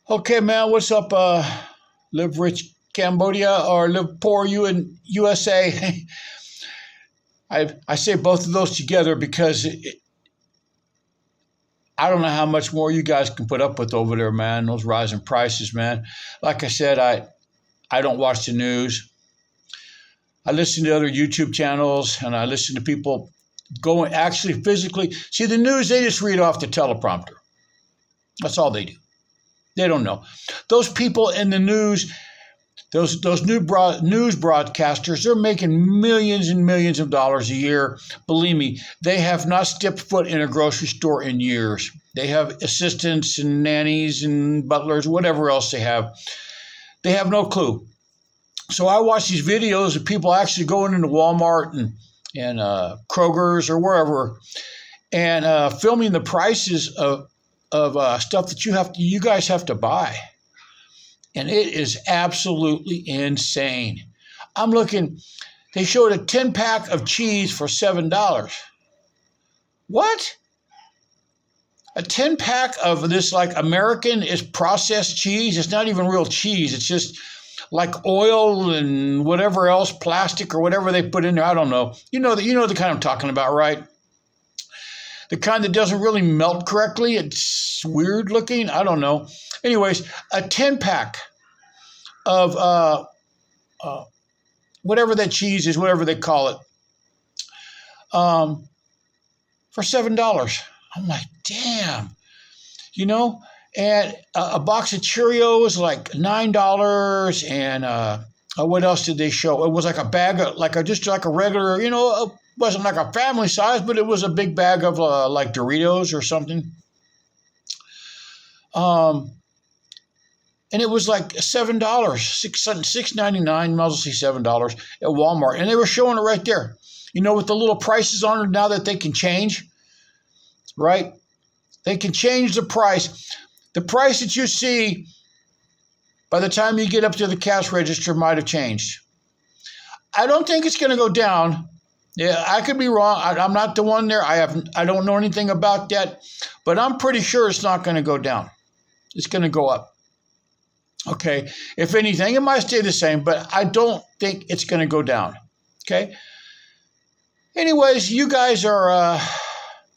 Okay, man, what's up? Live rich Cambodia or live poor you in USA? I say both of those together because I don't know how much more you guys can put up with over there, man. Those rising prices, man. Like I said, I don't watch the news. I listen to other YouTube channels and I listen to people going actually physically. See, the news, they just read off the teleprompter. That's all they do. They don't know. Those people in the news, those news broadcasters, they're making millions and millions of dollars a year. Believe me, they have not stepped foot in a grocery store in years. They have assistants and nannies and butlers, whatever else they have. They have no clue. So I watch these videos of people actually going into Walmart and Kroger's or wherever and filming the prices of stuff that you guys have to buy. And it is absolutely insane. I'm looking, they showed a 10-pack of cheese for $7. What? A 10-pack of this like American is processed cheese. It's not even real cheese. It's just like oil and whatever else, plastic or whatever they put in there. I don't know. You know the kind I'm talking about, right? The kind that doesn't really melt correctly. It's weird looking. I don't know. Anyways, a 10-pack of whatever that cheese is, whatever they call it, for $7. I'm like, damn. And a box of Cheerios, like $9. And what else did they show? It was like a bag of, just like a regular, it wasn't like a family size, but it was a big bag of like Doritos or something. And it was like $7, $6.99, mostly $7 at Walmart. And they were showing it right there, with the little prices on it now that they can change, right? They can change the price. The price that you see by the time you get up to the cash register might have changed. I don't think it's going to go down. Yeah, I could be wrong. I'm not the one there. I don't know anything about that, but I'm pretty sure it's not going to go down. It's going to go up. Okay. If anything, it might stay the same, but I don't think it's going to go down. Okay. Anyways, you guys are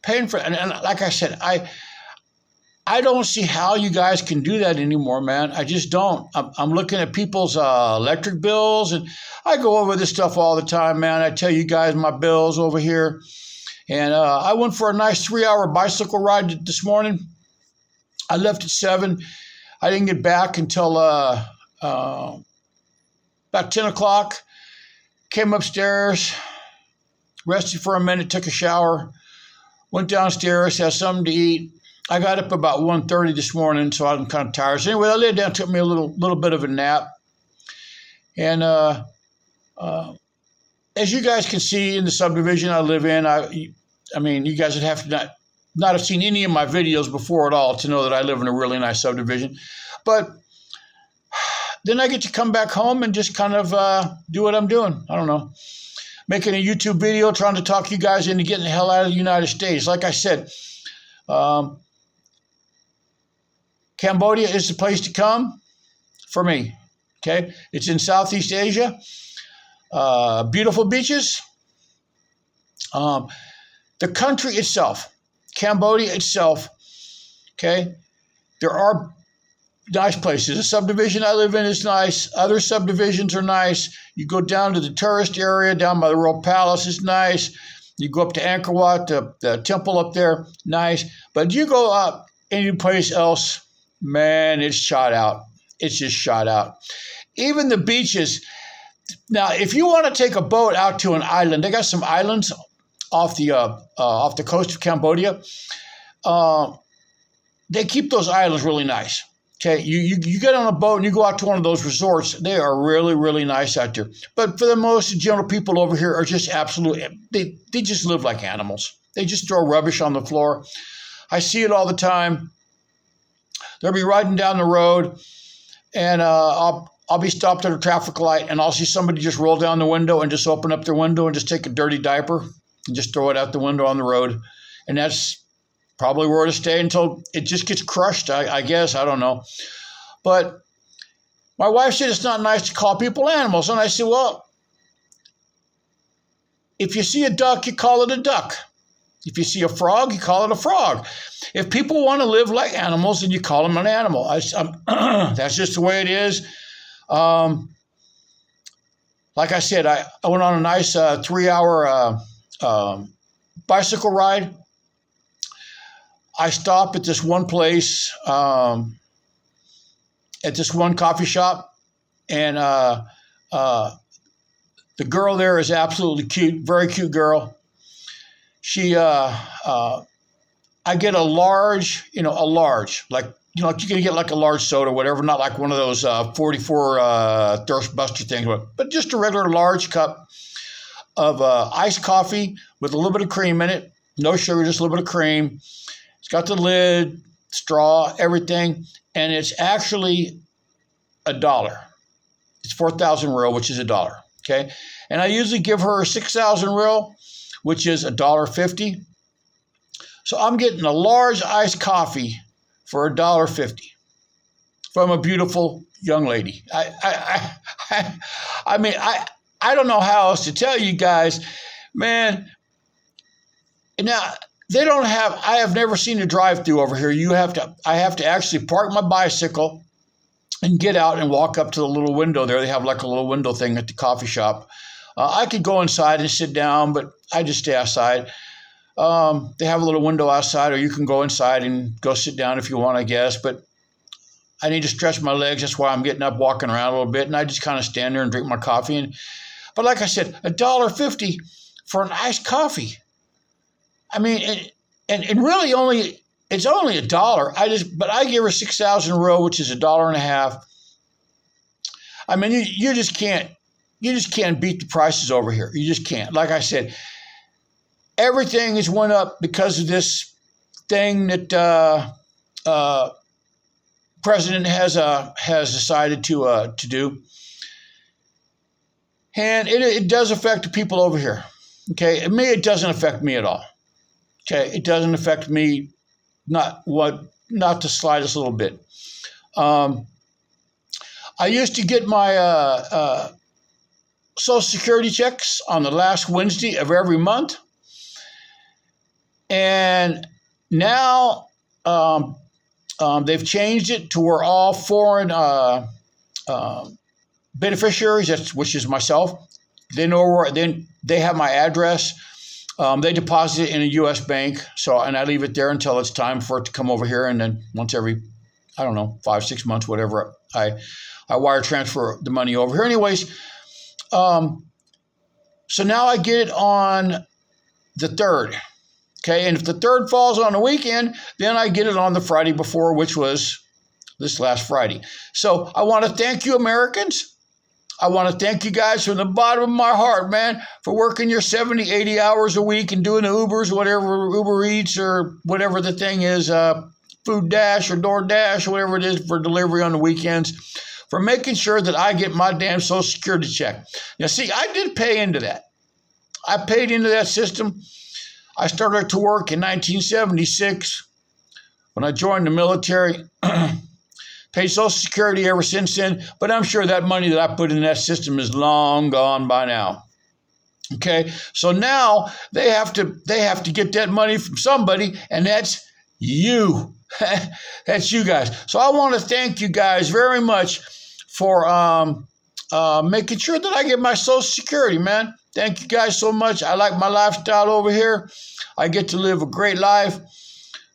paying for, and like I said, I don't see how you guys can do that anymore, man. I just don't. I'm looking at people's electric bills, and I go over this stuff all the time, man. I tell you guys my bills over here. And I went for a nice 3-hour bicycle ride this morning. I left at 7. I didn't get back until about 10 o'clock. Came upstairs, rested for a minute, took a shower, went downstairs, had something to eat. I got up about 1:30 this morning, so I'm kind of tired. So anyway, I laid down, took me a little bit of a nap. And as you guys can see in the subdivision I live in, I mean, you guys would have to not have seen any of my videos before at all to know that I live in a really nice subdivision. But then I get to come back home and just kind of do what I'm doing. I don't know. Making a YouTube video, trying to talk you guys into getting the hell out of the United States. Like I said, Cambodia is the place to come for me. Okay. It's in Southeast Asia. Beautiful beaches. The country itself, Cambodia itself, okay, there are nice places. The subdivision I live in is nice. Other subdivisions are nice. You go down to the tourist area, down by the Royal Palace is nice. You go up to Angkor Wat, the temple up there, nice. But you go up any place else, man, it's shot out. It's just shot out. Even the beaches. Now, if you want to take a boat out to an island, they got some islands off the coast of Cambodia. They keep those islands really nice. Okay, you get on a boat and you go out to one of those resorts. They are really, really nice out there. But for the most general people over here are just absolutely, they just live like animals. They just throw rubbish on the floor. I see it all the time. They'll be riding down the road and I'll be stopped at a traffic light and I'll see somebody just roll down the window and just open up their window and just take a dirty diaper and just throw it out the window on the road. And that's probably where to stay until it just gets crushed, I guess. I don't know. But my wife said it's not nice to call people animals. And I said, well, if you see a duck, you call it a duck. If you see a frog, you call it a frog. If people want to live like animals, then you call them an animal. That's just the way it is. Like I said, I went on a nice 3-hour bicycle ride. I stopped at this one place, at this one coffee shop, and the girl there is absolutely cute, very cute girl. She, I get a large, like you can get like a large soda, whatever, not like one of those 44 Thirst Buster things, but just a regular large cup of iced coffee with a little bit of cream in it, no sugar, just a little bit of cream. It's got the lid, straw, everything, and it's actually $1. It's 4,000 real, which is $1. Okay, and I usually give her 6,000 real, which is $1.50. So I'm getting a large iced coffee for $1.50 from a beautiful young lady. I mean, I don't know how else to tell you guys, man. Now they don't have. I have never seen a drive-through over here. I have to actually park my bicycle and get out and walk up to the little window there. They have like a little window thing at the coffee shop. I could go inside and sit down, but I just stay outside. They have a little window outside, or you can go inside and go sit down if you want, I guess. But I need to stretch my legs. That's why I'm getting up, walking around a little bit, and I just kind of stand there and drink my coffee. But like I said, $1.50 for an iced coffee. I mean, and really it's only $1. But I give her 6,000 real, which is $1.50. I mean, you just can't beat the prices over here. You just can't. Like I said, everything has went up because of this thing that president has decided to do, and it does affect the people over here. Okay, it doesn't affect me at all. Okay, it doesn't affect me, not the slightest little bit. I used to get my Social Security checks on the last Wednesday of every month. And now they've changed it to where all foreign beneficiaries, which is myself, they know where they have my address. They deposit it in a U.S. bank, and I leave it there until it's time for it to come over here. And then once every, 5-6 months, whatever, I wire transfer the money over here. Anyways, so now I get it on the 3rd. Okay, and if the 3rd falls on a weekend, then I get it on the Friday before, which was this last Friday. So I want to thank you, Americans. I want to thank you guys from the bottom of my heart, man, for working your 70, 80 hours a week and doing the Ubers, whatever, Uber Eats or whatever the thing is, Food Dash or DoorDash, whatever it is for delivery on the weekends, for making sure that I get my damn Social Security check. Now, see, I did pay into that. I paid into that system. I started to work in 1976 when I joined the military. Paid Social Security ever since then, but I'm sure that money that I put in that system is long gone by now. Okay, so now they have to get that money from somebody, and that's you. That's you guys. So I want to thank you guys very much for making sure that I get my Social Security, man. Thank you guys so much. I like my lifestyle over here. I get to live a great life,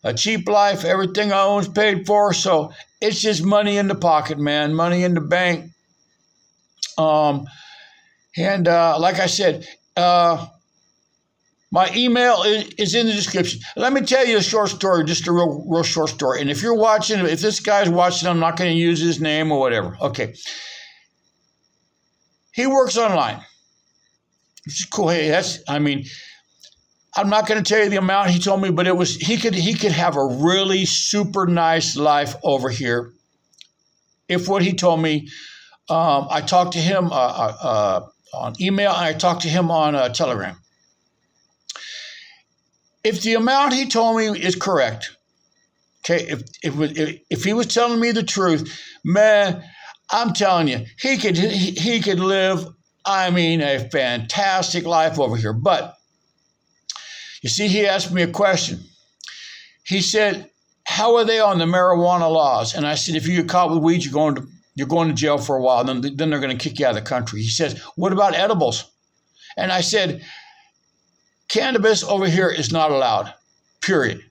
a cheap life. Everything I own is paid for. So it's just money in the pocket, man. Money in the bank. Like I said, my email is in the description. Let me tell you a short story, just a real short story. And if you're watching, if this guy's watching, I'm not going to use his name or whatever. Okay. He works online. It's cool. Hey, I'm not going to tell you the amount he told me, but he could have a really super nice life over here. If what he told me, I talked to him on email and I talked to him on Telegram. If the amount he told me is correct, Okay, if he was telling me the truth, man, I'm telling you, he could live, I mean, a fantastic life over here. But you see, he asked me a question. He said, "How are they on the marijuana laws?" And I said, "If you get caught with weed, you're going to jail for a while. And then they're going to kick you out of the country." He says, "What about edibles?" And I said, "Cannabis over here is not allowed, period."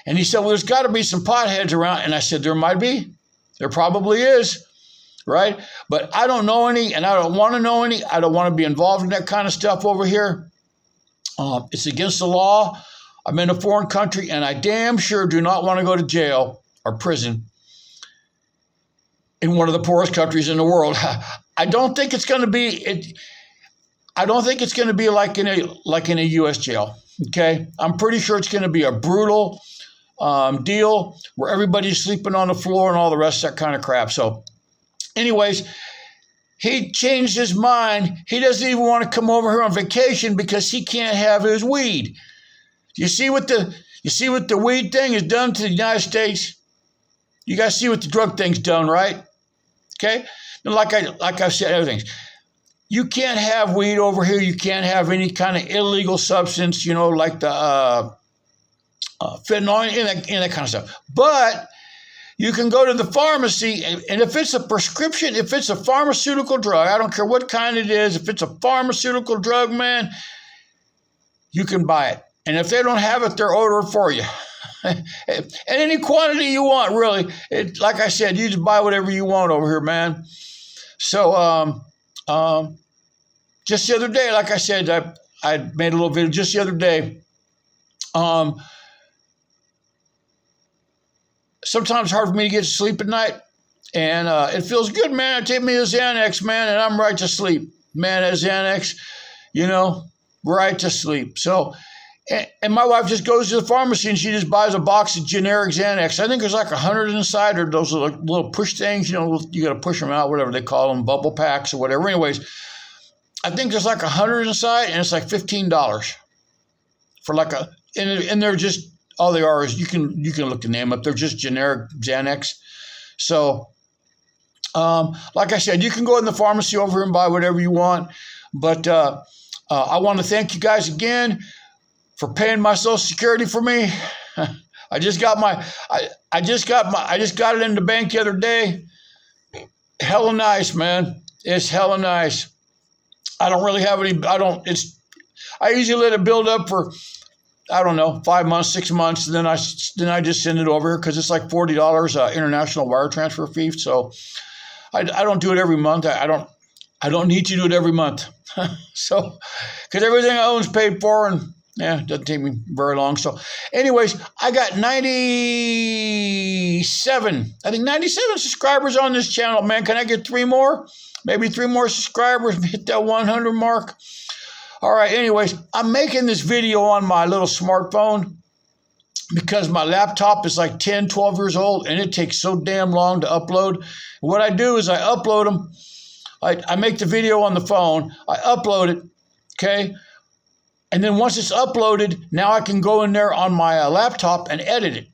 And he said, "Well, there's got to be some potheads around." And I said, "There might be. There probably is, right? But I don't know any, and I don't want to know any. I don't want to be involved in that kind of stuff over here. It's against the law. I'm in a foreign country, and I damn sure do not want to go to jail or prison in one of the poorest countries in the world." I don't think it's going to be I don't think it's going to be like in a U.S. jail. Okay, I'm pretty sure it's going to be a brutal deal where everybody's sleeping on the floor and all the rest of that kind of crap. So, anyways, he changed his mind. He doesn't even want to come over here on vacation because he can't have his weed. You see what the weed thing has done to the United States? You guys see what the drug thing's done, right? Okay, and like I've said, other things. You can't have weed over here. You can't have any kind of illegal substance, like the fentanyl and that kind of stuff. But you can go to the pharmacy, and if it's a prescription, if it's a pharmaceutical drug, I don't care what kind it is, if it's a pharmaceutical drug, man, you can buy it. And if they don't have it, they're ordering for you. And any quantity you want, really. Like I said, you just buy whatever you want over here, man. So, just the other day, like I said, I made a little video just the other day. Sometimes it's hard for me to get to sleep at night, and it feels good, man. I take me a Xanax, man, and I'm right to sleep. Man, that Xanax, right to sleep. So, and my wife just goes to the pharmacy and she just buys a box of generic Xanax. I think there's like 100 inside, or those little push things, you got to push them out, whatever they call them, bubble packs or whatever. Anyways, I think there's like 100 inside, and it's like $15 for and they're just, all they are is, you can look the name up. They're just generic Xanax. So, like I said, you can go in the pharmacy over here and buy whatever you want. But I want to thank you guys again for paying my Social Security for me. I just got it in the bank the other day. Hella nice, man. It's hella nice. I don't really have any. I usually let it build up for, I don't know, 5 months, 6 months, and then I just send it over because it's like $40 international wire transfer fee. So I don't do it every month. I don't need to do it every month. So, because everything I own is paid for, and it doesn't take me very long. So, anyways, I got 97 subscribers on this channel, man. Can I get 3 more? Maybe 3 more subscribers, hit that 100 mark. All right, anyways, I'm making this video on my little smartphone because my laptop is like 10, 12 years old, and it takes so damn long to upload. What I do is I upload them. I make the video on the phone. I upload it, okay? And then once it's uploaded, now I can go in there on my laptop and edit it,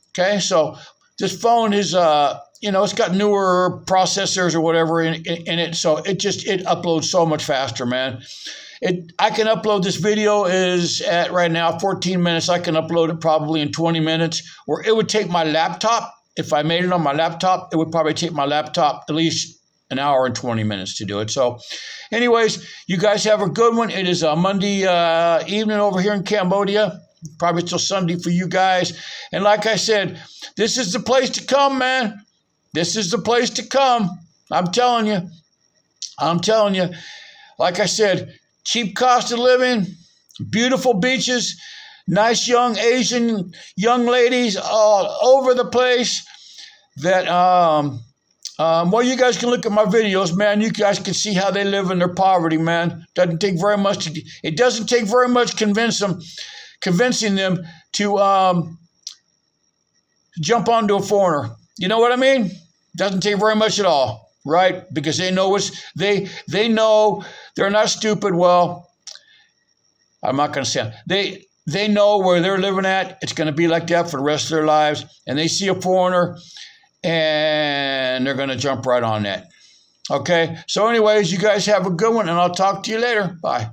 okay? So this phone is, it's got newer processors or whatever in it, so it uploads so much faster, man. I can upload this video is at right now 14 minutes. I can upload it probably in 20 minutes, or it would take my laptop. If I made it on my laptop, it would probably take my laptop at least an hour and 20 minutes to do it. So anyways, you guys have a good one. It is a Monday evening over here in Cambodia. Probably till Sunday for you guys. And like I said, this is the place to come, man. This is the place to come. I'm telling you. Like I said, cheap cost of living, beautiful beaches, nice young Asian young ladies all over the place. That you guys can look at my videos, man. You guys can see how they live in their poverty, man. It doesn't take very much convincing them to jump onto a foreigner. You know what I mean? Doesn't take very much at all, right? Because they know they know they're not stupid. Well, I'm not going to say it. they know where they're living at. It's going to be like that for the rest of their lives. And they see a foreigner and they're going to jump right on that. Okay. So anyways, you guys have a good one and I'll talk to you later. Bye.